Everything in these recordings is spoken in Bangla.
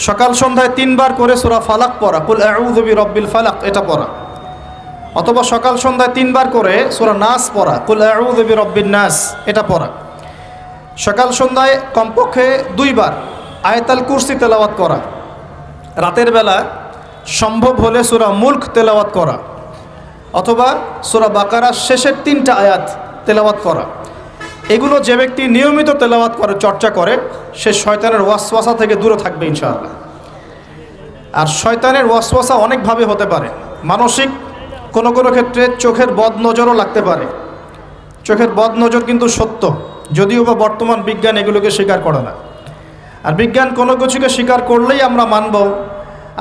সকাল সন্ধ্যায় 3 বার করে সূরা ফালাক পড়া, কুল আউযু বিরাব্বিল ফালাক এটা পড়া, অথবা সকাল সন্ধ্যায় 3 বার করে সূরা নাস পড়া, কুল আউযু বিরাব্বিন নাস এটা পড়া। সকাল সন্ধ্যায় কমপক্ষে 2 বার আয়াতুল কুরসি তেলাওয়াত করা। রাতের বেলা সম্ভব হলে সূরা মুলক তেলাওয়াত করা, অথবা সূরা বাকারার শেষের 3টা আয়াত তেলাওয়াত করা। এগুলো যে ব্যক্তি নিয়মিত তেলাওয়াত করে, চর্চা করে, সে শয়তানের ওয়াসওয়াসা থেকে দূরে থাকবে ইনশাআল্লাহ। আর শয়তানের ওয়াসওয়াসা অনেকভাবে হতে পারে। মানসিক কোনো ক্ষেত্রে চোখের বদনজরও লাগতে পারে। চোখের বদনজর কিন্তু সত্য, যদিও বা বর্তমান বিজ্ঞান এগুলোকে স্বীকার করে না। আর বিজ্ঞান কোনো কিছুকে স্বীকার করলেই আমরা মানব,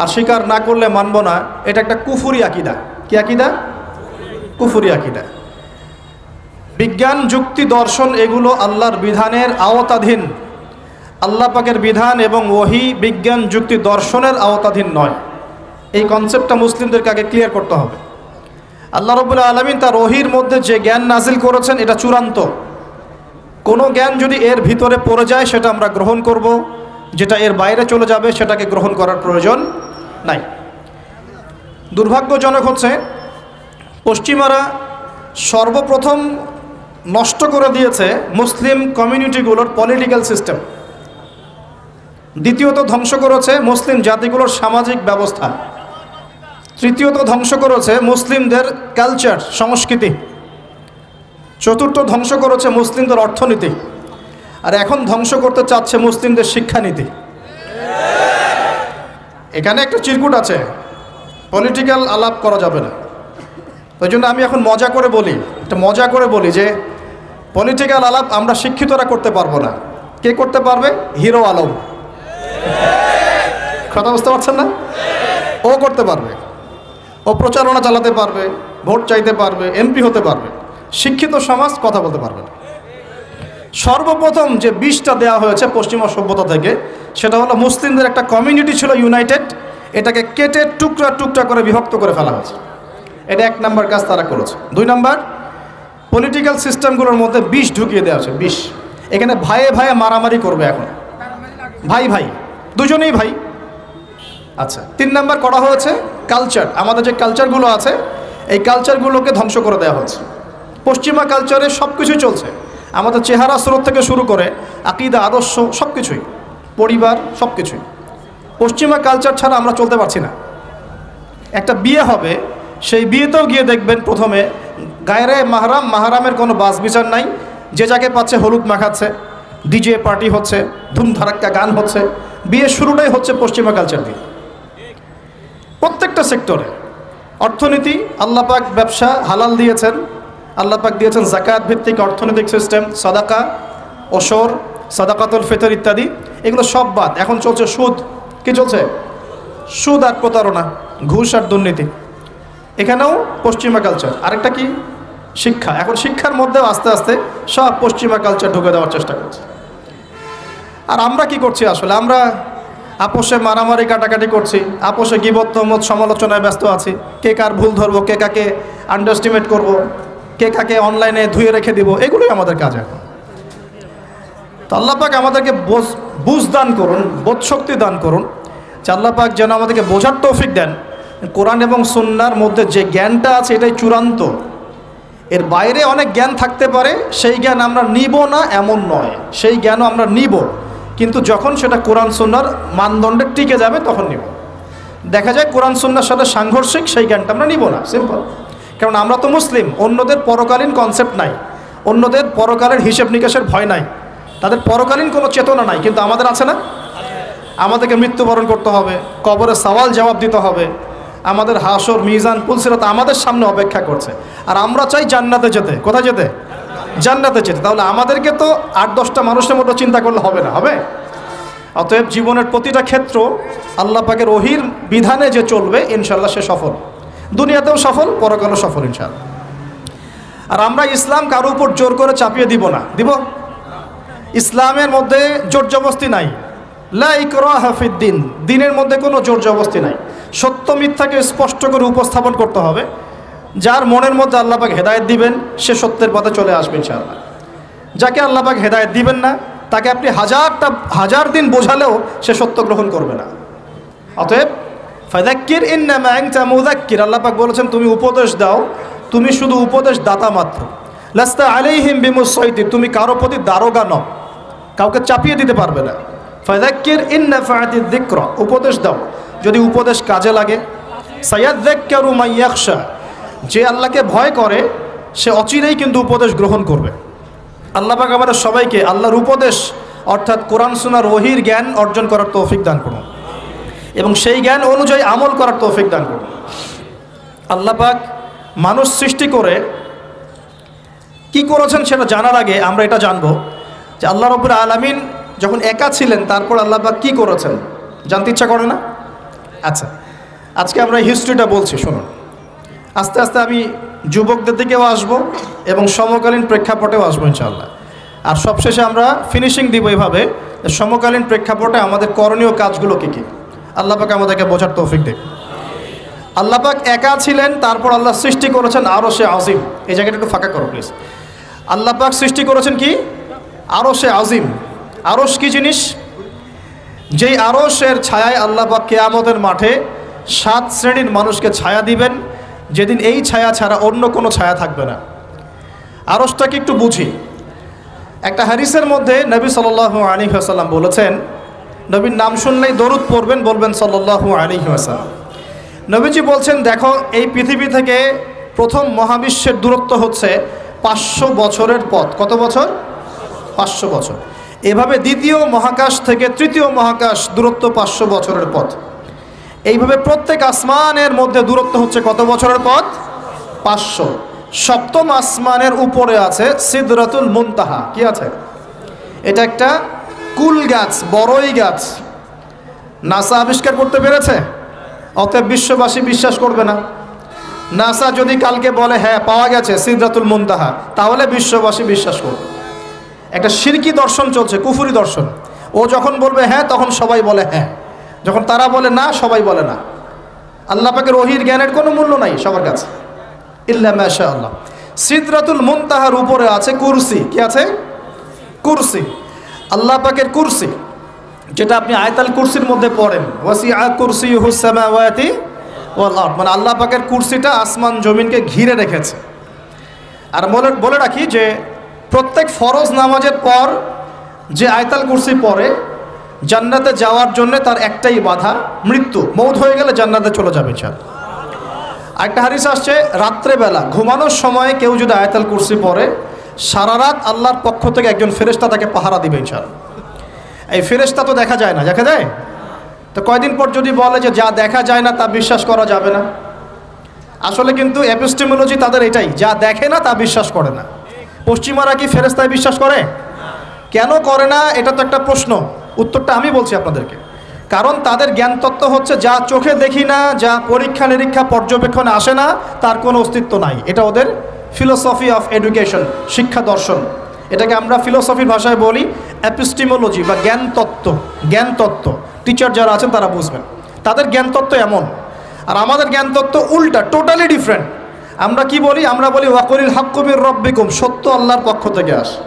আর স্বীকার না করলে মানব না, এটা একটা কুফরি আকীদা। কি আকীদা? কুফরি আকীদা। বিজ্ঞান, যুক্তি, দর্শন এগুলো আল্লাহর বিধানের আওতাধীন। আল্লাহ পাকের বিধান এবং ওহী বিজ্ঞান, যুক্তি, দর্শনের আওতাধীন নয়। এই কনসেপ্টটা মুসলিমদেরকে আগে ক্লিয়ার করতে হবে। আল্লাহ রাব্বুল আলামিন তার ওহীর মধ্যে যে জ্ঞান নাজিল করেছেন এটা চূড়ান্ত। কোনো জ্ঞান যদি এর ভিতরে পড়ে যায় সেটা আমরা গ্রহণ করব, যেটা এর বাইরে চলে যাবে সেটাকে গ্রহণ করার প্রয়োজন নাই। দুর্ভাগ্যজনক হচ্ছে পশ্চিমারা সর্বপ্রথম নষ্ট করে দিয়েছে মুসলিম কমিউনিটিগুলোর পলিটিক্যাল সিস্টেম। দ্বিতীয়ত ধ্বংস করেছে মুসলিম জাতিগুলোর সামাজিক ব্যবস্থা। তৃতীয়ত ধ্বংস করেছে মুসলিমদের কালচার, সংস্কৃতি। চতুর্থ ধ্বংস করেছে মুসলিমদের অর্থনীতি। আর এখন ধ্বংস করতে চাচ্ছে মুসলিমদের শিক্ষানীতি। এখানে একটা চিরকুট আছে, পলিটিক্যাল আলাপ করা যাবে না। ওই জন্য আমি এখন মজা করে বলি যে পলিটিক্যাল আলাপ আমরা শিক্ষিতরা করতে পারবো না। কে করতে পারবে? হিরো আলম। কথা বুঝতে পারছেন না? ও করতে পারবে, ও প্রচারণা চালাতে পারবে, ভোট চাইতে পারবে, এমপি হতে পারবে। শিক্ষিত সমাজ কথা বলতে পারবে না। সর্বপ্রথম যে বিষটা দেওয়া হয়েছে পশ্চিমা সভ্যতা থেকে, সেটা হলো মুসলিমদের একটা কমিউনিটি ছিল ইউনাইটেড, এটাকে কেটে টুকরা টুকরা করে বিভক্ত করে ফেলা হয়েছে। এটা 1 নম্বর কাজ তারা করেছে। 2 নম্বর, পলিটিক্যাল সিস্টেমগুলোর মধ্যে বিষ ঢুকিয়ে দেওয়া হয়েছে। বিষ, এখানে ভাইয়ে ভাইয়ে মারামারি করবে। এখন ভাই ভাই, দুজনেই ভাই। আচ্ছা, 3 নম্বর করা হয়েছে কালচার। আমাদের যে কালচারগুলো আছে এই কালচারগুলোকে ধ্বংস করে দেওয়া হয়েছে। পশ্চিমা কালচারে সব কিছুই চলছে, আমাদের চেহারা স্রোত থেকে শুরু করে আকীদা, আদর্শ, সব কিছুই, পরিবার, সব কিছুই। পশ্চিমা কালচার ছাড়া আমরা চলতে পারছি না। একটা বিয়ে হবে, সেই বিয়েতেও গিয়ে দেখবেন প্রথমে গায়রে মাহরাম, মাহরামের কোনো বাস বিচার নাই। যে যাকে পাচ্ছে হলুদ মাখাচ্ছে, ডিজে পার্টি হচ্ছে, ধুমধারাক্কা গান হচ্ছে। বিয়ের শুরুটাই হচ্ছে পশ্চিমা কালচার দিয়ে। প্রত্যেকটা সেক্টরে অর্থনীতি, আল্লাহ পাক ব্যবসা হালাল দিয়েছেন, আল্লাহ পাক দিয়েছেন যাকাত ভিত্তিক অর্থনৈতিক সিস্টেম, সাদাকা, ওশর, সাদাকাতুল ফিতর ইত্যাদি। এগুলো সব বাদ। এখন চলছে সুদ। কি চলছে? সুদ আর প্রতারণা, ঘুষ আর দুর্নীতি। এখানেও পশ্চিমা কালচার। আরেকটা কি? শিক্ষা। এখন শিক্ষার মধ্যেও আস্তে আস্তে সব পশ্চিমা কালচার ঢুকে দেওয়ার চেষ্টা করছে। আর আমরা কি করছি আসলে? আমরা আপোষে মারামারি কাটাকাটি করছি, আপোষে গীবত, তহমত, সমালোচনায় ব্যস্ত আছি। কে কার ভুল ধরবো, কে কাকে আন্ডারস্টিমেট করব, কে কাকে অনলাইনে ধুয়ে রেখে দিব, এগুলোই আমাদের কাজ এখন। তো আল্লাহ পাক আমাদেরকে বুঝ দান করুন, বোধশক্তি দান করুন, যে আল্লাহ পাক যেন আমাদেরকে বোঝার তৌফিক দেন। কোরআন এবং সুন্নাহর মধ্যে যে জ্ঞানটা আছে এটাই চূড়ান্ত। এর বাইরে অনেক জ্ঞান থাকতে পারে, সেই জ্ঞান আমরা নিব না এমন নয়। সেই জ্ঞানও আমরা নিব, কিন্তু যখন সেটা কোরআন সুন্নাহর মানদণ্ডে টিকে যাবে তখন নিব। দেখা যায় কোরআন সুন্নাহর সাথে সাংঘর্ষিক, সেই জ্ঞানটা আমরা নিব না। সিম্পল। কারণ আমরা তো মুসলিম, অন্যদের পরকালীন কনসেপ্ট নাই, অন্যদের পরকালের হিসেব নিকাশের ভয় নাই, তাদের পরকালীন কোনো চেতনা নাই। কিন্তু আমাদের আছে না? আমাদেরকে মৃত্যুবরণ করতে হবে, কবরে সওয়াল জবাব দিতে হবে, আমাদের হাসর, মিজান, পুলসিরাত আমাদের সামনে অপেক্ষা করছে। আর আমরা চাই জান্নাতে যেতে। কোথায় যেতে? জান্নাতে যেতে। তাহলে আমাদেরকে তো 8-10টা মানুষের মতো চিন্তা করলে হবে না, হবে? অতএব জীবনের প্রতিটা ক্ষেত্র আল্লাহ পাকের ওহীর বিধানে যে চলবে, ইনশাআল্লাহ সে সফল, দুনিয়াতেও সফল, পরকালেও সফল ইনশাআল্লাহ। আর আমরা ইসলাম কারো উপর জোর করে চাপিয়ে দিব না। দিব? ইসলামের মধ্যে জোর জবরদস্তি নাই। লা ইকরাহা ফিদ্দিন, দিনের মধ্যে কোনো জোর জবরদস্তি নাই। সত্য মিথ্যাকে স্পষ্ট করে উপস্থাপন করতে হবে। যার মনের মধ্যে আল্লাহ পাক হেদায়েত দিবেন সে সত্যের পথে চলে আসবে ইনশাআল্লাহ। যাকে আল্লাহ পাক হেদায়েত দিবেন না তাকে আপনি হাজার দিন বোঝালেও সে সত্য গ্রহণ করবে না। অতএব ফাযাক্কির ইন্নামা আনতা মুযাক্কির, আল্লাহ পাক বলেছেন তুমি উপদেশ দাও, তুমি শুধু উপদেশ দাতা মাত্র। লাস্তা আলাইহিম বিমুসাইতির, তুমি কারো প্রতি দারোগা নও, কাউকে চাপিয়ে দিতে পারবে না। ফাযাক্কির ইন নাফাআতিয যিকরা, উপদেশ দাও যদি উপদেশ কাজে লাগে। সায়াযাক্কারু মান ইয়াখশা, যে আল্লাহকে ভয় করে সে অচিরেই কিন্তু উপদেশ গ্রহণ করবে। আল্লাহ পাক আমাদের সবাইকে আল্লাহর উপদেশ অর্থাৎ কোরআন সুন্নাহর ওহীর জ্ঞান অর্জন করার তৌফিক দান করুন এবং সেই জ্ঞান অনুযায়ী আমল করার তৌফিক দান করুন। আল্লাহ পাক মানুষ সৃষ্টি করে কি করেছেন সেটা জানার আগে আমরা এটা জানবো যে আল্লাহ রাব্বুল আলামিন যখন একা ছিলেন তারপর আল্লাহ পাক কী করেছেন, জানতে ইচ্ছা করে না? আচ্ছা, আজকে আমরা হিস্ট্রিটা বলছি, শুনুন। আস্তে আস্তে আমি যুবকদের দিকেও আসবো এবং সমকালীন প্রেক্ষাপটেও আসবো ইনশাআল্লাহ। আর সবশেষে আমরা ফিনিশিং দিব এভাবে, সমকালীন প্রেক্ষাপটে আমাদের করণীয় কাজগুলো কী কী, আল্লাহ পাক আমাদেরকে বোঝার তৌফিক দেন। আল্লাহ পাক একা ছিলেন, তারপর আল্লাহ সৃষ্টি করেছেন আরশে আজিম। এই জায়গাটা একটু ফাঁকা করো প্লিজ। আল্লাহ পাক সৃষ্টি করেছেন কি? আরশে আজিম। আরশ কি জিনিস? যেই আরশের ছায়ায় আল্লাহ পাক কিয়ামতের মাঠে 7 শ্রেণীর মানুষকে ছায়া দিবেন, যেদিন এই ছায়া ছাড়া অন্য কোনো ছায়া থাকবে না। আরশটাকে একটু বুঝি। একটা হাদিসের মধ্যে নবী সাল্লাল্লাহু আলাইহি ওয়াসাল্লাম বলেছেন, নবীর নাম শুনলেই দরুদ পড়বেন, বলবেন সাল্লাল্লাহু আলাইহি ওয়াসাল্লাম। নবীজি বলছেন, দেখো এই পৃথিবী থেকে প্রথম মহাবিশ্বের দূরত্ব হচ্ছে 500 বছরের পথ। কত বছর? 500 বছর। এভাবে দ্বিতীয় মহাকাশ থেকে তৃতীয় মহাকাশ দূরত্ব 500 বছরের পথ। এইভাবে প্রত্যেক আসমানের মধ্যে দূরত্ব হচ্ছে কত বছরের পথ? 500। সপ্তম আসমানের উপরে আছে সিদরাতুল মুনতাহা। কি আছে? এটা একটা কুল গাছ, বড়ই গাছ। নাসা আবিষ্কার করতে পেরেছে, অতএব বিশ্ববাসী বিশ্বাস করবে না। নাসা যদি কালকে বলে হ্যাঁ পাওয়া গেছে সিদরাতুল মুনতাহা, তাহলে বিশ্ববাসী বিশ্বাস করবে। একটা শিরকি দর্শন চলছে, কুফরি দর্শন। ও যখন বলবে হ্যাঁ তখন সবাই বলে হ্যাঁ, যখন তারা বলে না সবাই বলে না। আল্লাহ পাকের ওহীর জ্ঞানের কোনো মূল্য নাই সবার কাছে, ইল্লা মাশাআল্লাহ। সিদরাতুল মুনতাহার উপরে আছে কুরসি। কি আছে? কুরসি। আল্লাহ পাকের কুরসি, যেটা আপনি আয়াতুল কুরসির মধ্যে পড়েন, ওয়াসিআ কুরসিয়ুহুস সামাওয়াতি ওয়াল আরদ, মানে আল্লাহ পাকের কুরসিটা আসমান জমিনকে ঘিরে রেখেছে। আর বলে রাখি যে প্রত্যেক ফরজ নামাজের পর যে আয়াতুল কুরসি পড়ে, জান্নাতে যাওয়ার জন্য তার একটাই বাধা, মৃত্যু। মৌত হয়ে গেলে জান্নাতে চলে যাবে ইনশাআল্লাহ। আরেকটা হাদিস আসছে, রাত্রেবেলা ঘুমানোর সময় কেউ যদি আয়াতুল কুরসি পড়ে, সারা রাত আল্লাহর পক্ষ থেকে একজন ফেরেশতা তাকে পাহারা দিবে ইনশাআল্লাহ। এই ফেরেশতা তো দেখা যায় না, দেখা যায়? তো কয়দিন পর যদি বলে যে যা দেখা যায় না তা বিশ্বাস করা যাবে না, আসলে কিন্তু এপিস্টেমোলজি তাদের এটাই, যা দেখে না তা বিশ্বাস করে না। পশ্চিমারা কি ফেরেশতায় বিশ্বাস করে? কেন করে না? এটা তো একটা প্রশ্ন, উত্তরটা আমি বলছি আপনাদেরকে। কারণ তাদের জ্ঞান তত্ত্ব হচ্ছে যা চোখে দেখি না, যা পরীক্ষা নিরীক্ষা পর্যবেক্ষণে আসে না, তার কোনো অস্তিত্ব নাই। এটা ওদের ফিলোসফি অফ এডুকেশন, শিক্ষা দর্শন। এটাকে আমরা ফিলোসফির ভাষায় বলি এপিস্টেমোলজি বা জ্ঞান তত্ত্ব। জ্ঞান তত্ত্ব টিচার যারা আছেন তারা বুঝবেন, তাদের জ্ঞান তত্ত্ব এমন। আর আমাদের জ্ঞান তত্ত্ব উল্টা, টোটালি ডিফারেন্ট। আমরা কি বলি? আমরা বলি ওয়াকুলিল হাক্কু মির রাব্বিকুম, সত্য আল্লাহর পক্ষ থেকে আসে।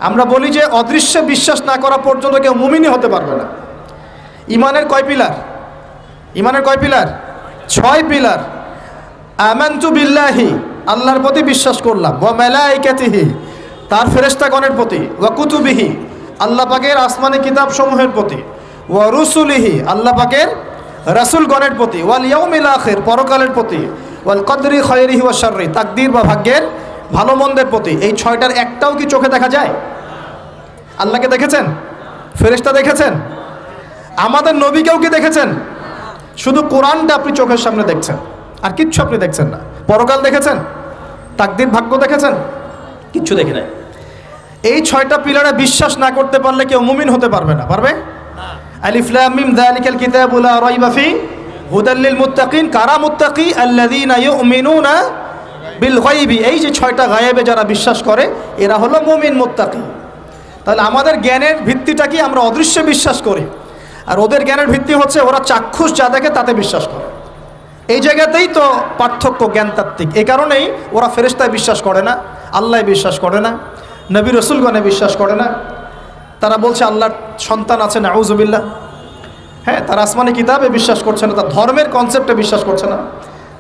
আমরা বলি যে অদৃশ্যে বিশ্বাস না করা পর্যন্ত কেউ মুমিনই হতে পারবে না। ইমানের কয় পিলার? ইমানের কয় পিলার? 6 পিলার। আমানতু বিল্লাহি, আল্লাহর প্রতি বিশ্বাস করলাম, ওয়া মালাইকাতিহি, তার ফেরেশতাগণের প্রতি, ওয়া কুতুবিহি, আল্লাহ পাকের আসমানি কিতাব সমূহের প্রতি, ওয়া রুসুলিহি, আল্লাহ পাকের রাসূলগণের প্রতি, ওয়াল ইয়াউমিল আখির, পরকালের প্রতি, ওয়াল কদরি খায়রিহি ওয়া শাররি, তাকদীর বা ভাগ্যের ভালো মন্দের প্রতি। এই 6টার একটাও কি চোখে দেখা যায়? আল্লাহকে দেখেছেন? ফেরেশতা দেখেছেন? আমাদের নবীকেও কি দেখেছেন? শুধু কোরআনটা আপনি চোখের সামনে দেখছেন, আর কিচ্ছু আপনি দেখছেন না। পরকাল দেখেছেন? তাকদীর ভাগ্য দেখেছেন? কিচ্ছু দেখি নাই। এই 6টা পিলারে বিশ্বাস না করতে পারলে কেউ মুমিন হতে পারবে না। পারবে? আলিফ লাম মিম যালিকাল কিতাবু লা রাইবা ফি হুদাল লিল মুত্তাকিন। কারা মুত্তাকি? আল্লাযীনা ইউমিনুনা বিল গায়বি। এই যে 6টা গায়েবে যারা বিশ্বাস করে এরা হলো মুমিন, মুত্তাকি। তাহলে আমাদের জ্ঞানের ভিত্তিটা কি? আমরা অদৃশ্যে বিশ্বাস করি, আর ওদের জ্ঞানের ভিত্তি হচ্ছে ওরা চাক্ষুষ যা দেখে তাতে বিশ্বাস করে। এই জায়গাতেই তো পার্থক্য জ্ঞানতাত্ত্বিক। এই কারণেই ওরা ফেরেশতায় বিশ্বাস করে না, আল্লাহ বিশ্বাস করে না, নবী রসুলগণে বিশ্বাস করে না। তারা বলছে আল্লাহর সন্তান আছে, নাউজুবিল্লাহ। হ্যাঁ, তারা আসমানি কিতাবে বিশ্বাস করছে না, তার ধর্মের কনসেপ্টে বিশ্বাস করছে না,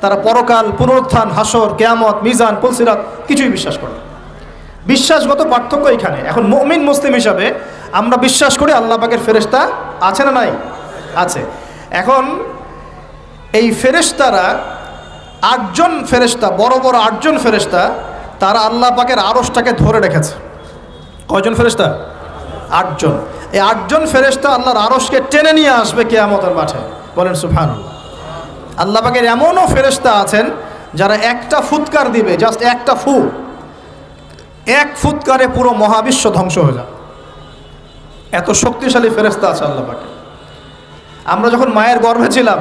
তারা পরকাল, পুনরুত্থান, হাসর, কেয়ামত, মিজান, পুলসিরাত কিছুই বিশ্বাস করে না। বিশ্বাসগত পার্থক্য এখানে। এখন মুমিন মুসলিম হিসাবে আমরা বিশ্বাস করি আল্লাহ পাকের ফেরেশতা আছে না নাই? আছে। এখন এই ফেরেশতারা 8জন ফেরেশতা, বড় বড় 8জন ফেরেশতা, তারা আল্লাহ পাকের আরশটাকে ধরে রেখেছে। কয়জন ফেরেশতা? 8জন। এই 8জন ফেরেশতা আল্লাহর আরশকে টেনে নিয়ে আসবে কিয়ামতের মাঠে। বলেন সুবহানাল্লাহ। আল্লাহ পাকের এমনও ফেরেশতা আছেন যারা একটা ফুৎকার দিবে, জাস্ট একটা ফু, এক ফুৎকারে পুরো মহাবিশ্ব ধ্বংস হয়ে যায়। এত শক্তিশালী ফেরেশতা আছে আল্লাহ পাকে। আমরা যখন মায়ের গর্ভে ছিলাম,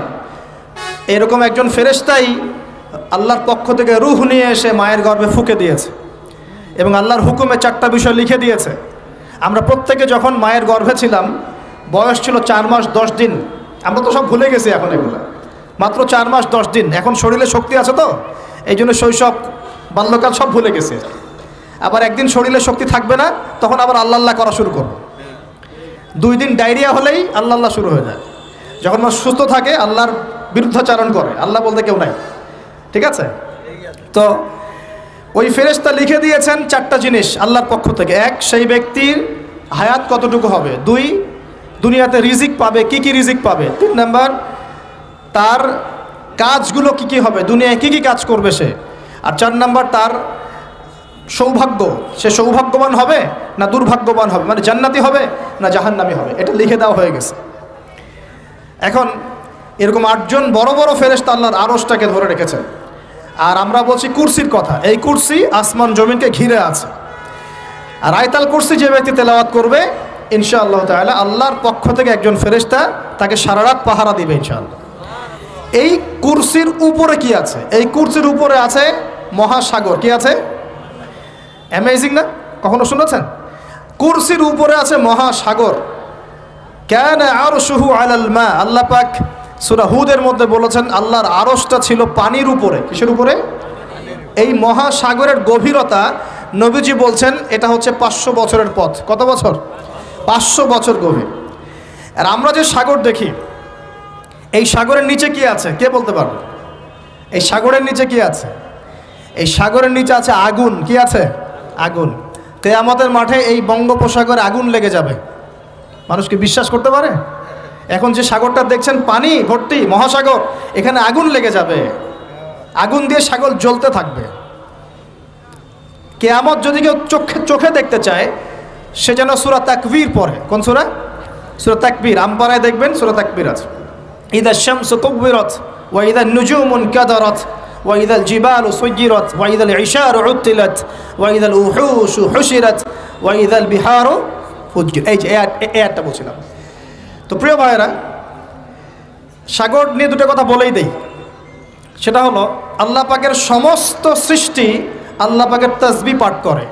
এরকম একজন ফেরেশতাই আল্লাহর পক্ষ থেকে রূহ নিয়ে এসে মায়ের গর্ভে ফুঁকে দিয়েছে এবং আল্লাহর হুকুমে 4টা বিষয় লিখে দিয়েছে। আমরা প্রত্যেকে যখন মায়ের গর্ভে ছিলাম, বয়স ছিল 4 মাস 10 দিন। আমরা তো সব ভুলে গেছি এখন, এগুলো মাত্র 4 মাস 10 দিন। এখন শরীরে শক্তি আছে তো, এই জন্য শৈশব, বাল্যকাল সব ভুলে গেছি। আবার একদিন শরীরে শক্তি থাকবে না, তখন আবার আল্লাহ আল্লাহ করা শুরু করবো। 2 দিন ডায়রিয়া হলেই আল্লাহ আল্লাহ শুরু হয়ে যায়। যখন মানুষ সুস্থ থাকে আল্লাহর বিরুদ্ধাচারণ করে, আল্লাহ বলতে কেউ নাই। ঠিক আছে? তো ওই ফেরেশতা লিখে দিয়েছেন 4টা জিনিস আল্লাহর পক্ষ থেকে। 1, সেই ব্যক্তির হায়াত কতটুকু হবে। 2, দুনিয়াতে রিজিক পাবে, কি কি রিজিক পাবে। 3 নাম্বার, তার কাজগুলো কি কি হবে, দুনিয়ায় কি কি কাজ করবে সে। আর 4 নাম্বার, তার সৌভাগ্য, সে সৌভাগ্যবান হবে না দুর্ভাগ্যবান হবে, মানে জান্নাতি হবে না জাহান্নামী হবে। এটা লিখে দেওয়া হয়ে গেছে। এখন এরকম 8জন বড় বড় ফেরেশতা আল্লাহর আরশটাকে ধরে রেখেছেন। আর আমরা বলছি কুরসির কথা। এই কুরসি আসমান জমিনকে ঘিরে আছে। আর আয়াতুল কুরসি যে ব্যক্তি তেলাওয়াত করবে, ইনশাআল্লাহ তাআলা আল্লাহর পক্ষ থেকে একজন ফেরেশতা তাকে সারা রাত পাহারা দিবে ইনশাআল্লাহ। এই কুরসির উপরে কি আছে? এই কুরসির উপরে আছে মহাসাগর। কি আছে? অ্যামেজিং না? কখনো শুনেছেন? কুরসির উপরে আছে মহাসাগর। কানা আরশুহু আলাল মা। আল্লাহ পাক সূরা হুদের মধ্যে বলেছেন আল্লাহর আরশটা ছিল পানির উপরে। কিসের উপরে? এই মহাসাগরের গভীরতা নবীজি বলছেন এটা হচ্ছে 500 বছরের পথ। কত বছর? 500 বছর গভীর। আর আমরা যে সাগর দেখি, এই সাগরের নিচে কি আছে কে বলতে পারবে? এই সাগরের নিচে কি আছে? এই সাগরের নিচে আছে আগুন। কি আছে? আগুন। কিয়ামতের মাঠে এই বঙ্গোপসাগরে আগুন লেগে যাবে। মানুষ কি বিশ্বাস করতে পারে? এখন যে সাগরটা দেখছেন পানি ভর্তি মহাসাগর, এখানে আগুন লেগে যাবে। আগুন দিয়ে সাগর জ্বলতে থাকবে। কিয়ামত যদি কেউ চোখে দেখতে চায়, সে যেন সূরা তাকবীর পড়ে। কোন সূরা? সূরা তাকবীর। আমপারায় দেখবেন সূরা তাকবীর আছে। ইদা শামসু কুবিরাত ওয়া ইদা নুজুমু কাদারাত ওয়া ইদাল জিবালু সুজিরাত ওয়া ইদাল ইশারু উতিলাত ওয়া ইদাল উহুশু হুশিরাত ওয়া ইদাল বিহারু ফুজ্জিরাত। এই যে একটা বলছিলাম। তো প্রিয় ভাইয়েরা, সাগর নিয়ে দুটো কথা বলেই দেই। সেটা হলো আল্লাহ পাকের সমস্ত সৃষ্টি আল্লাহ পাকের তাসবিহ পাঠ করে।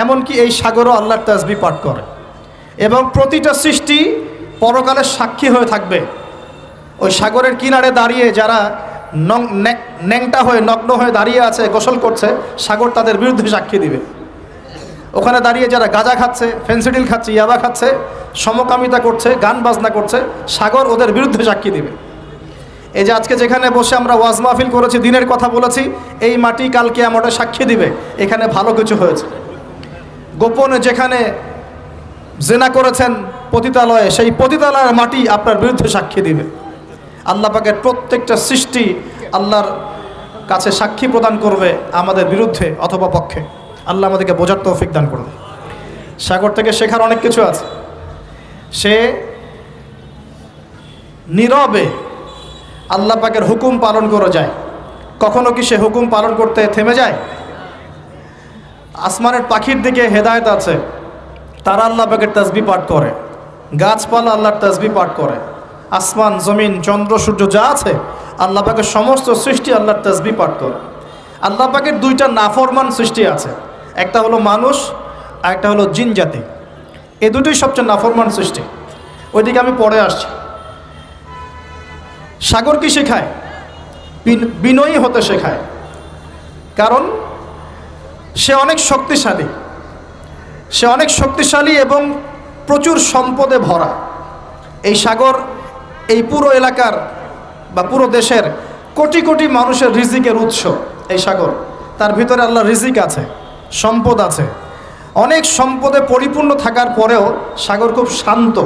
এমনকি এই সাগরও আল্লাহর তাসবিহ পাঠ করে। এবং প্রতিটা সৃষ্টি পরকালের সাক্ষী হয়ে থাকবে। ওই সাগরের কিনারে দাঁড়িয়ে যারা ন্যাংটা হয়ে নগ্ন হয়ে দাঁড়িয়ে আছে, গোসল করছে, সাগর তাদের বিরুদ্ধে সাক্ষী দিবে। ওখানে দাঁড়িয়ে যারা গাঁজা খাচ্ছে, ফেন্সিডিল খাচ্ছে, ইয়াবা খাচ্ছে, সমকামিতা করছে, গান বাজনা করছে, সাগর ওদের বিরুদ্ধে সাক্ষী দিবে। এই যে আজকে যেখানে বসে আমরা ওয়াজ মাহফিল করেছি, দিনের কথা বলেছি, এই মাটি কাল কিয়ামতে সাক্ষী দিবে এখানে ভালো কিছু হয়েছে। গোপনে যেখানে জেনা করেছেন পতিতালয়ে, সেই পতিতালয়ের মাটি আপনার বিরুদ্ধে সাক্ষী দিবে। আল্লাহ পাকের প্রত্যেকটা সৃষ্টি আল্লাহর কাছে সাক্ষী প্রদান করবে আমাদের বিরুদ্ধে অথবা পক্ষে। আল্লাহ আমাদেরকে বোঝার তৌফিক দান করুন। সাগর থেকে শেখার অনেক কিছু আছে। সে নীরবে আল্লাহ পাকের হুকুম পালন করে যায়। কখনো কি সে হুকুম পালন করতে থেমে যায়? আসমানের পাখির দিকে হেদায়েত আছে, তারা আল্লাহ পাকের তাসবিহ পাঠ করে। গাছপালা আল্লাহর তাসবিহ পাঠ করে। আসমান, জমিন, চন্দ্র, সূর্য যা আছে আল্লাহ পাকের সমস্ত সৃষ্টি আল্লাহর তাসবিহ পাঠ করে। আল্লাহ পাকের 2টা নাফরমান সৃষ্টি আছে, একটা হলো মানুষ আর একটা হলো জিন জাতি। এই দুটোই সবচেয়ে নাফরমান সৃষ্টি। ওইদিকে আমি পরে আসছি। সাগর কি শেখায়? বিনয়ী হতে শেখায়। কারণ সে অনেক শক্তিশালী, সে অনেক শক্তিশালী এবং প্রচুর সম্পদে ভরা। এই সাগর এই পুরো এলাকার বা পুরো দেশের কোটি কোটি মানুষের রিজিকের উৎস এই সাগর। তার ভিতরে আল্লাহর রিজিক আছে, সম্পদ আছে। অনেক সম্পদে পরিপূর্ণ থাকার পরেও সাগর খুব শান্ত,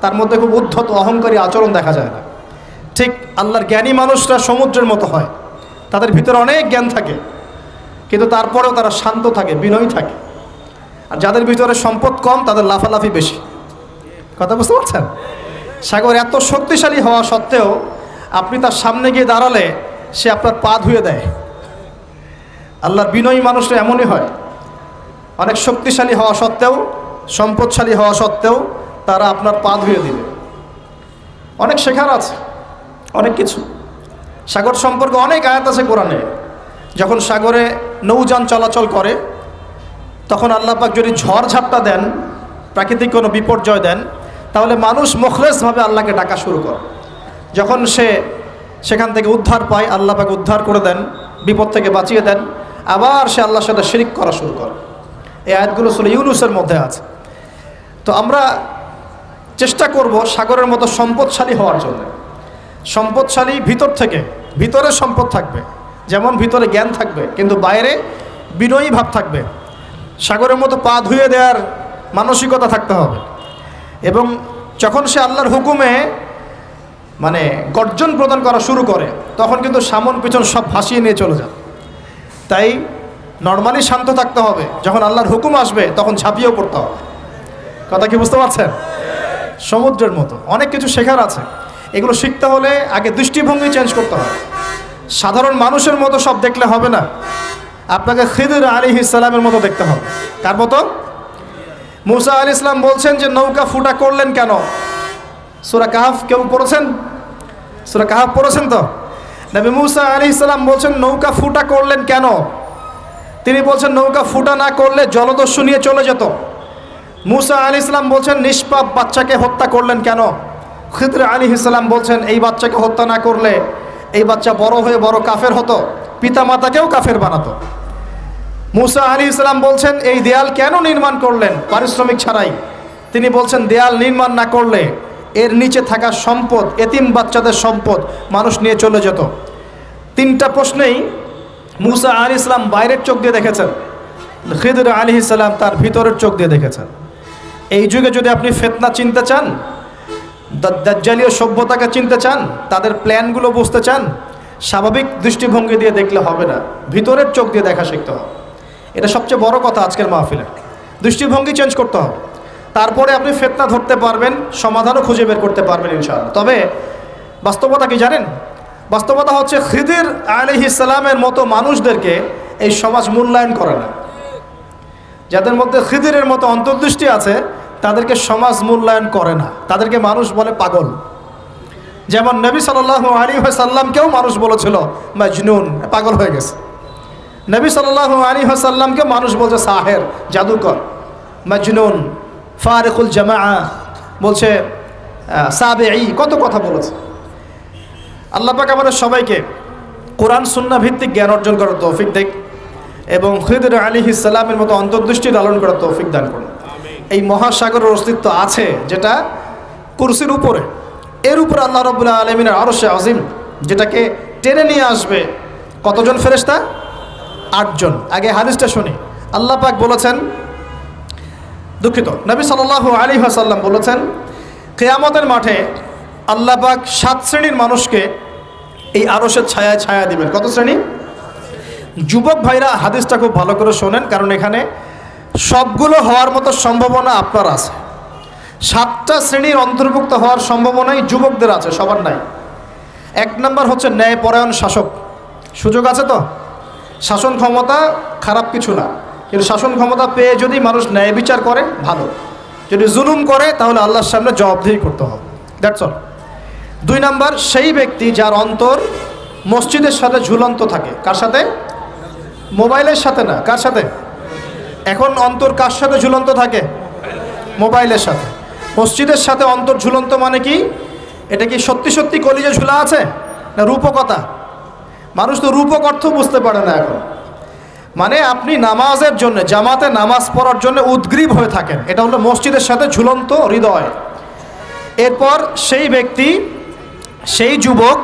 তার মধ্যে খুব উদ্ধত অহংকারী আচরণ দেখা যায় না। ঠিক আল্লাহর জ্ঞানী মানুষরা সমুদ্রের মতো হয়, তাদের ভিতরে অনেক জ্ঞান থাকে, কিন্তু তারপরেও তারা শান্ত থাকে, বিনয়ী থাকে। আর যাদের ভিতরে সম্পদ কম তাদের লাফালাফি বেশি। কথা বুঝতে পারছেন? সাগর এত শক্তিশালী হওয়া সত্ত্বেও আপনি তার সামনে গিয়ে দাঁড়ালে সে আপনার পা ধুয়ে দেয়। আল্লাহর বিনয়ী মানুষরা এমনই হয়, অনেক শক্তিশালী হওয়া সত্ত্বেও, সম্পদশালী হওয়া সত্ত্বেও তারা আপনার পা ধুয়ে দিবে। অনেক শেখার আছে, অনেক কিছু। সাগর সম্পর্কে অনেক আয়াত আছে কোরআনে। যখন সাগরে নৌযান চলাচল করে তখন আল্লাহ পাক যদি ঝড় ঝাপটা দেন, প্রাকৃতিক কোনো বিপর্যয় দেন, তাহলে মানুষ মুখলেসভাবে আল্লাহকে ডাকা শুরু করে। যখন সে সেখান থেকে উদ্ধার পায়, আল্লাহ পাক উদ্ধার করে দেন, বিপদ থেকে বাঁচিয়ে দেন, আবার সে আল্লাহর সাথে শিরক করা শুরু করে। এই আয়াতগুলো সূরা ইউনূসের মধ্যে আছে। তো আমরা চেষ্টা করব সাগরের মতো সম্পদশালী হওয়ার জন্য। সম্পদশালী ভিতর থেকে, ভিতরে সম্পদ থাকবে, যেমন ভিতরে জ্ঞান থাকবে, কিন্তু বাইরে বিনয়ী ভাব থাকবে। সাগরের মতো পা ধুয়ে দেওয়ার মানসিকতা থাকতে হবে। এবং যখন সে আল্লাহর হুকুমে মানে গর্জন প্রদান করা শুরু করে তখন কিন্তু সামন পিছন সব ভাসিয়ে নিয়ে চলে যায়। তাই নর্মালি শান্ত থাকতে হবে, যখন আল্লাহর হুকুম আসবে তখন ঝাঁপিয়েও পড়তে হবে। কথা কি বুঝতে পারছেন? সমুদ্রের মতো অনেক কিছু শেখার আছে। এগুলো শিখতে হলে আগে দৃষ্টিভঙ্গি চেঞ্জ করতে হবে। সাধারণ মানুষের মতো সব দেখলে হবে না, আপনাকে খিদর আলাইহিস সালামের মতো দেখতে হবে। কার মতো? মুসা আলাইহিস সালাম বলছেন যে নৌকা ফুটা করলেন কেন? সূরা কাহফ কেউ পড়েছেন? সূরা কাহফ পড়েছেন তো? নবী মুসা আলাইহিস সালাম বলছেন নৌকা ফুটা করলেন কেন? তিনি বলছেন নৌকা ফুটা না করলে জলদস্যু নিয়ে চলে যেত। মুসা আলাইহিস সালাম বলছেন নিষ্পাপ বাচ্চাকে হত্যা করলেন কেন? খিদর আলাইহিস সালাম বলছেন এই বাচ্চাকে হত্যা না করলে এই বাচ্চা বড় হয়ে বড় কাফের হতো, পিতা মাতাকেও কাফের বানাতো। মুসা আলাইহিস সালাম বলছেন এই দেয়াল কেন নির্মাণ করলেন পারিশ্রমিক ছাড়াই? তিনি বলছেন দেয়াল নির্মাণ না করলে এর নিচে থাকা সম্পদ, এতিম বাচ্চাদের সম্পদ মানুষ নিয়ে চলে যেত। তিনটা প্রশ্নেই মুসা আলাইহিস সালাম বাইরের চোখ দিয়ে দেখেছেন, খিদর আলাইহিস সালাম তার ভিতরের চোখ দিয়ে দেখেছেন। এই যুগে যদি আপনি ফিতনা চিনতে চান, দাজ্জালীয় সভ্যতাকে চিনতে চান, তাদের প্ল্যানগুলো বুঝতে চান, স্বাভাবিক দৃষ্টিভঙ্গি দিয়ে দেখলে হবে না, ভিতরের চোখ দিয়ে দেখা শিখতে হবে। এটা সবচেয়ে বড় কথা আজকের মাহফিলে। দৃষ্টিভঙ্গি চেঞ্জ করতে হবে, তারপরে আপনি ফিতনা ধরতে পারবেন, সমাধানও খুঁজে বের করতে পারবেন ইনশাআল্লাহ। তবে বাস্তবতা কি জানেন? বাস্তবতা হচ্ছে খিদর আলাইহিস সালামের মতো মানুষদেরকে এই সমাজ মূল্যায়ন করে না। যাদের মধ্যে খিদরের মতো অন্তর্দৃষ্টি আছে তাদেরকে সমাজ মূল্যায়ন করে না, তাদেরকে মানুষ বলে পাগল। যেমন নবী সাল্লাল্লাহু আলাইহি ওয়াসাল্লামকেও মানুষ বলেছিল মাজনুন, পাগল হয়ে গেছে। নবী সাল্লাল্লাহু আলাইহি ওয়াসাল্লামকে মানুষ বলছে সাহের, জাদুকর, মাজনুন, ফারিকুল জামাআ, বলছে সাবেঈ, কত কথা বলেছে। আল্লাহ পাক আমাদের সবাইকে কোরআন সুন্নাহ ভিত্তিক জ্ঞান অর্জন করার তৌফিক দেখ এবং খিদর আলাইহিস সালামের মতো অন্তর্দৃষ্টি লালন করার তৌফিক দান করুন। এই মহাসাগরের অস্তিত্ব আছে যেটা কুরসির উপরে, এর উপরে আল্লাহ রাব্বুল আলামিনের আরশে আজিম, যেটাকে টেনে নিয়ে আসবে কতজন ফেরেশতা? 8 জন। আগে হাদিসটা শুনি। আল্লাহ পাক বলেছেন, দুঃখিত, নবী সাল্লাল্লাহু আলাইহি ওয়াসাল্লাম বলেছেন কিয়ামতের মাঠে আল্লাহ পাক 7 শ্রেণীর মানুষকে এই আরশের ছায়ায় ছায়া দিবেন। কত শ্রেণী? যুবক ভাইরা হাদিসটা খুব ভালো করে শোনেন, কারণ এখানে সবগুলো হওয়ার মতো সম্ভাবনা আপনার আছে। 7টা শ্রেণীর অন্তর্ভুক্ত হওয়ার সম্ভাবনাই যুবকদের আছে, সবার নাই। 1 নম্বর হচ্ছে ন্যায়পরায়ণ শাসক। সুযোগ আছে তো? শাসন ক্ষমতা খারাপ কিছু না, কিন্তু শাসন ক্ষমতা পেয়ে যদি মানুষ ন্যায় বিচার করে ভালো, যদি জুলুম করে তাহলে আল্লাহর সামনে জবাবদিহি করতে হবে। That's all. 2 নম্বর সেই ব্যক্তি যার অন্তর মসজিদের সাথে ঝুলন্ত থাকে। কার সাথে? মোবাইলের সাথে না। কার সাথে? এখন অন্তর কার সাথে ঝুলন্ত থাকে? মোবাইলের সাথে। মসজিদের সাথে অন্তর ঝুলন্ত মানে কি? এটা কি সত্যি সত্যি কলিজা ঝুলা আছে না রূপকথা? মানুষ তো রূপক অর্থ বুঝতে পারে না এখন। মানে আপনি নামাজের জন্য, জামাতে নামাজ পড়ার জন্য উদ্গ্রীব হয়ে থাকেন, এটা হলো মসজিদের সাথে ঝুলন্ত হৃদয়। এরপর সেই ব্যক্তি, সেই যুবক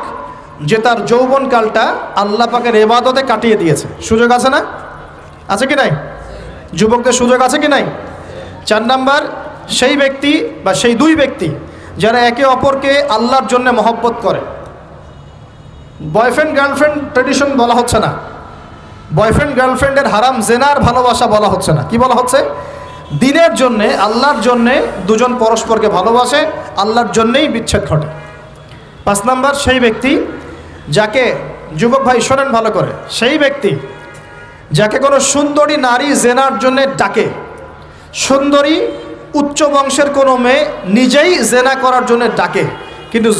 যে তার যৌবনকালটা আল্লাহ পাকের ইবাদতে কাটিয়ে দিয়েছে। সুযোগ আছে না? আছে কি নাই? যুবকদের সুযোগ আছে কি নাই? 4 নাম্বার, সেই ব্যক্তি বা সেই দুই ব্যক্তি যারা একে অপরকে আল্লাহর জন্য মহব্বত করে। বয়ফ্রেন্ড গার্লফ্রেন্ড ট্রেডিশন বলা হচ্ছে না, বয়ফ্রেন্ড গার্লফ্রেন্ডের হারাম জেনার ভালোবাসা বলা হচ্ছে না। কি বলা হচ্ছে? দিনের জন্যে, আল্লাহর জন্যে দুজন পরস্পরকে ভালোবাসে, আল্লাহর জন্যেই বিচ্ছেদ ঘটে। 5 নাম্বার, সেই ব্যক্তি যাকে, যুবক ভাই শোনেন ভালো করে, সেই ব্যক্তি যাকে কোনো সুন্দরী নারী জেনার জন্যে ডাকে, সুন্দরী উচ্চ বংশের কোনো মেয়ে নিজেই জেনা করার জন্য ডাকে, কিন্তু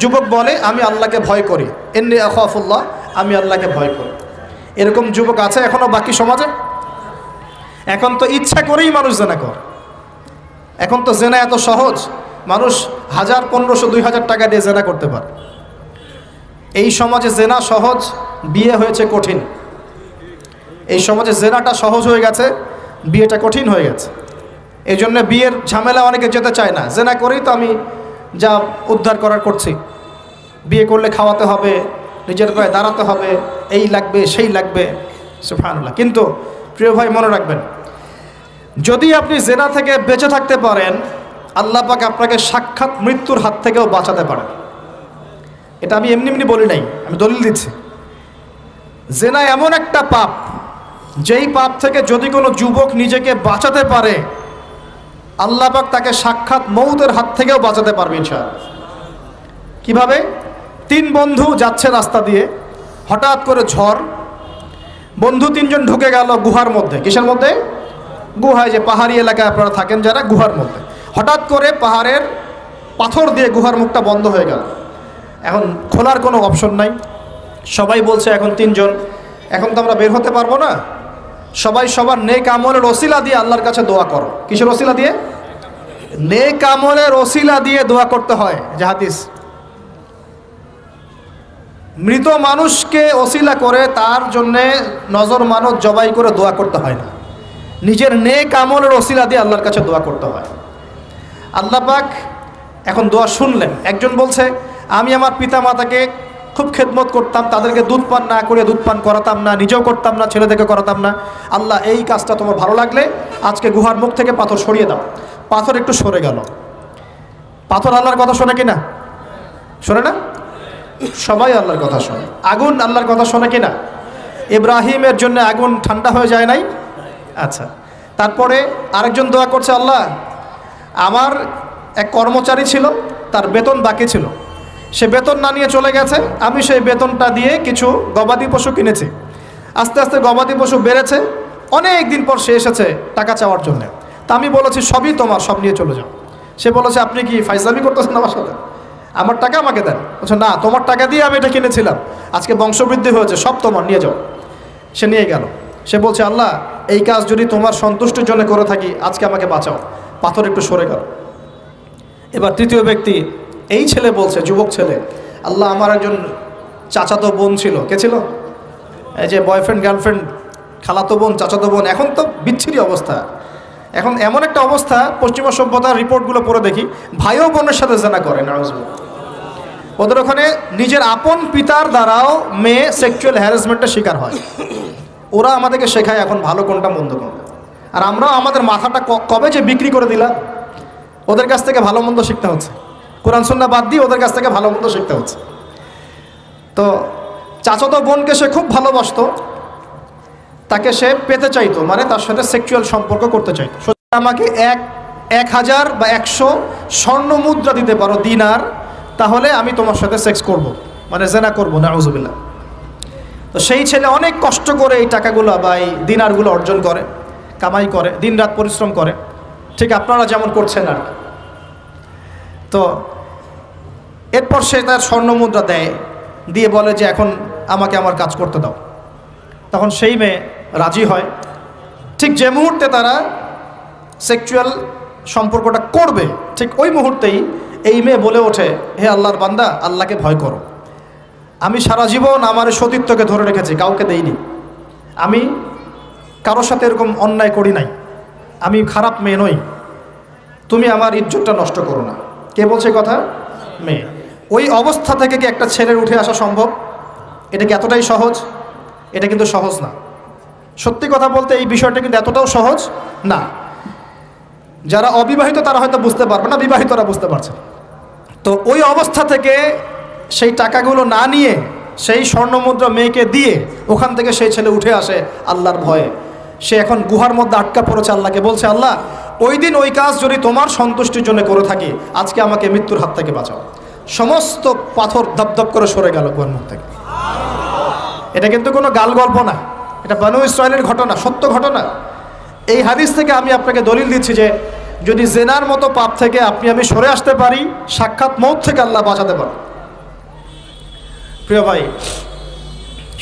যুবক বলে আমি আল্লাহকে ভয় করি, ইন্নী আখাফুল্লাহ, আমি আল্লাহকে ভয় করি। এরকম যুবক আছে এখনো বাকি সমাজে? এখন তো ইচ্ছা করেই মানুষ জেনা করে। এখন তো জেনা এত সহজ, মানুষ 1000, 1500, 2000 টাকা দিয়ে জেনা করতে পারে। এই সমাজে জেনা সহজ, বিয়ে হয়েছে কঠিন। এই সমাজে জেনাটা সহজ হয়ে গেছে, বিয়েটা কঠিন হয়ে গেছে। এই জন্য বিয়ের ঝামেলা অনেকে যেতে চায় না। জেনা করেই তো আমি যা উদ্ধার করার করছি, বিয়ে করলে খাওয়াতে হবে, নিজের পায়ে দাঁড়াতে হবে, এই লাগবে সেই লাগবে, সুবহানাল্লাহ। কিন্তু প্রিয় ভাই মনে রাখবেন, যদি আপনি জেনা থেকে বেঁচে থাকতে পারেন, আল্লাহ পাক আপনাকে সাক্ষাৎ মৃত্যুর হাত থেকেও বাঁচাতে পারেন। এটা আমি এমনি এমনি বলি নাই, আমি দলিল দিচ্ছি। জেনা এমন একটা পাপ, যেই পাপ থেকে যদি কোনো যুবক নিজেকে বাঁচাতে পারে, আল্লাহ পাক তাকে সাক্ষাৎ মৌতের হাত থেকেও বাঁচাতে পারবে ইনশাআল্লাহ। কিভাবে? 3 বন্ধু যাচ্ছে রাস্তা দিয়ে, হঠাৎ করে ঝড়, বন্ধু 3 জন ঢুকে গেল গুহার মধ্যে। কিসের মধ্যে? গুহায়, যে পাহাড়ি এলাকায় আপনারা থাকেন যারা, গুহার মধ্যে। হঠাৎ করে পাহাড়ের পাথর দিয়ে গুহার মুখটা বন্ধ হয়ে গেল। এখন খোলার কোনো অপশন নাই। সবাই বলছে এখন 3 জন, এখন তো আমরা বের হতে পারবো না, সবাই সবার নেক আমলের ওসিলা দিয়ে আল্লাহর কাছে দোয়া করো। কিসের ওসিলা দিয়ে? নেক আমলের ওসিলা দিয়ে দোয়া করতে হয়। যে হাদিস, মৃত মানুষকে ওসিলা করে তার জন্যে নজর মানত জবাই করে দোয়া করতে হয় না, নিজের নেক আমলের ওসিলা দিয়ে আল্লাহর কাছে দোয়া করতে হয়। আল্লাহ পাক এখন দোয়া শুনলেন। একজন বলছে আমি আমার পিতা মাতাকে খুব খেদমত করতাম, তাদেরকে দুধ পান না করে দুধ পান করাতাম না, নিজেও করতাম না, ছেলেদেরকে করাতাম না। আল্লাহ এই কাজটা তোমার ভালো লাগলে আজকে গুহার মুখ থেকে পাথর সরিয়ে দাও। পাথর একটু সরে গেল। পাথর আল্লাহর কথা শোনে কিনা? শোনে না? সবাই আল্লাহর কথা শোনে। আগুন আল্লাহর কথা শোনে কিনা? ইব্রাহিমের জন্য আগুন ঠান্ডা হয়ে যায় নাই? আচ্ছা, তারপরে আরেকজন দোয়া করছে, আল্লাহ আমার এক কর্মচারী ছিল, তার বেতন বাকি ছিল, সে বেতন না নিয়ে চলে গেছে, আমি সেই বেতনটা দিয়ে কিছু গবাদি পশু কিনেছি। আস্তে আস্তে গবাদি পশু বেড়েছে, অনেক দিন পর সে এসেছে টাকা চাওয়ার জন্য। তা আমি বলেছি সবই তোমার, সব নিয়ে চলে যাও। সে বলেছে আপনি কি ফাইজলামি করতেছেন আমার সাথে? আমার টাকা আমাকে দেন। বলছে না, তোমার টাকা দিয়ে আমি এটা কিনেছিলাম, আজকে বংশবৃদ্ধি হয়েছে, সব তোমার, নিয়ে যাও। সে নিয়ে গেল। সে বলছে আল্লাহ এই কাজ যদি তোমার সন্তুষ্টির জন্য করে থাকি, আজকে আমাকে বাঁচাও। পাথর একটু সরে গেল। এবার তৃতীয় ব্যক্তি, এই ছেলে বলছে, যুবক ছেলে, আল্লাহ আমার একজন চাচাতো বোন ছিল। কে ছিল? এই যে বয়ফ্রেন্ড গার্লফ্রেন্ড, খালাতো বোন, চাচাতো বোন, এখন তো বিচ্ছিরি অবস্থা। এখন এমন একটা অবস্থা, পশ্চিমা সভ্যতার রিপোর্টগুলো পড়ে দেখি, ভাইও বোনের সাথে জেনা করে। নাউজুবিল্লাহ। ওদের ওখানে নিজের আপন পিতার দ্বারাও মেয়ে সেক্সুয়াল হ্যারাসমেন্টের শিকার হয়। ওরা আমাদেরকে শেখায় এখন ভালো কোনটা মন্দ কোনটা, আর আমরাও আমাদের মাথাটা কবে যে বিক্রি করে দিলাম। ওদের কাছ থেকে ভালো মন্দ শিখতে হচ্ছে, কোরআন সুন্নাহ বাদ দিয়ে ওদের কাছ থেকে ভালো মন্দ শিখতে হচ্ছে। তো চাচাতো বোনকে সে খুব ভালোবাসতো, তাকে সে পেতে চাইতো, মানে তার সাথে সেক্সুয়াল সম্পর্ক করতে চাইতো। আমাকে 1000 বা 100 স্বর্ণ মুদ্রা দিতে পারো, দিনার, তাহলে আমি তোমার সাথে সেক্স করব, মানে জেনা করবো। নাউজুবিল্লাহ। তো সেই ছেলে অনেক কষ্ট করে এই টাকাগুলো বা এই দিনারগুলো অর্জন করে, কামাই করে, দিনরাত পরিশ্রম করে, ঠিক আপনারা যেমন করছেন আর কি। তো এরপর সে তার স্বর্ণ মুদ্রা দেয়, দিয়ে বলে যে এখন আমাকে আমার কাজ করতে দাও। তখন সেই মেয়ে রাজি হয়। ঠিক যে মুহূর্তে তারা সেক্সুয়াল সম্পর্কটা করবে, ঠিক ওই মুহূর্তেই এই মেয়ে বলে ওঠে, হে আল্লাহর বান্দা, আল্লাহকে ভয় করো। আমি সারা জীবন আমার সতীত্বকে ধরে রেখেছি, কাউকে দেইনি, আমি কারোর সাথে এরকম অন্যায় করি নাই, আমি খারাপ মেয়ে নই, তুমি আমার ইজ্জতটা নষ্ট করো না। কে বলছে কথা? মেয়ে। ওই অবস্থা থেকে কি একটা ছেলের উঠে আসা সম্ভব? এটা কি এতটাই সহজ? এটা কিন্তু সহজ না। সত্যি কথা বলতে এই বিষয়টা কিন্তু এতটাও সহজ না। যারা অবিবাহিত তারা হয়তো বুঝতে পারবে না, বিবাহিতরা বুঝতে পারছে। তো ওই অবস্থা থেকে সেই টাকাগুলো না নিয়ে সেই স্বর্ণমুদ্রা মেয়েকে দিয়ে ওখান থেকে সেই ছেলে উঠে আসে আল্লাহর ভয়ে। সে এখন গুহার মধ্যে আটকা পড়েছে, আল্লাহকে বলছে, আল্লাহ ওই দিন ওই কাজ যদি তোমার সন্তুষ্টির জন্য করে থাকি, আজকে আমাকে মৃত্যুর হাত থেকে বাঁচাও। সমস্ত পাথর দপদপ করে সরে গেল গুহার মুখ থেকে। এটা কিন্তু কোনো গাল গল্প না, এটা বনু ইসরায়েলের ঘটনা, সত্য ঘটনা। এই হাদিস থেকে আমি আপনাকে দলিল দিচ্ছি যে যদি জেনার মতো পাপ থেকে আমি সরে আসতে পারি, সাক্ষাৎ মৌত থেকে আল্লাহ বাঁচাতে পারে। প্রিয় ভাই,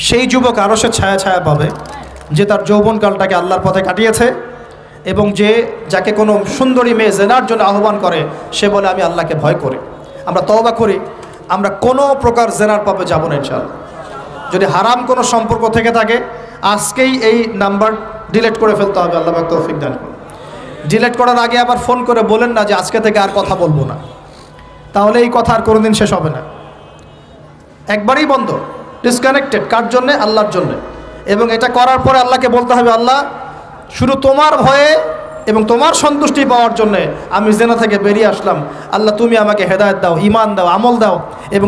সেই যুবক আরো সে ছায়া ছায়া পাবে যে তার যৌবনকালটাকে আল্লাহর পথে কাটিয়েছে, এবং যাকে কোনো সুন্দরী মেয়ে জেনার জন্য আহ্বান করে সে বলে আমি আল্লাহকে ভয় করি। আমরা তওবা করি, আমরা কোনো প্রকার জেনার পাপে যাব না ইনশাআল্লাহ। যদি হারাম কোনো সম্পর্ক থেকে থাকে আজকেই এই নাম্বার ডিলিট করে ফেলতে হবে। আল্লাহ পাক তৌফিক দান করুন। ডিলিট করার আগে আবার ফোন করে বলেন না যে আজকে থেকে আর কথা বলবো না, তাহলে এই কথা আর কোনোদিন শেষ হবে না। একবারই বন্ধ, ডিসকানেক্টেড। কার জন্যে? আল্লাহর জন্যে। এবং এটা করার পরে আল্লাহকে বলতে হবে, আল্লাহ শুধু তোমার ভয়ে এবং তোমার সন্তুষ্টি পাওয়ার জন্যে আমি জেনা থেকে বেরিয়ে আসলাম। আল্লাহ তুমি আমাকে হেদায়েত দাও, ঈমান দাও, আমল দাও এবং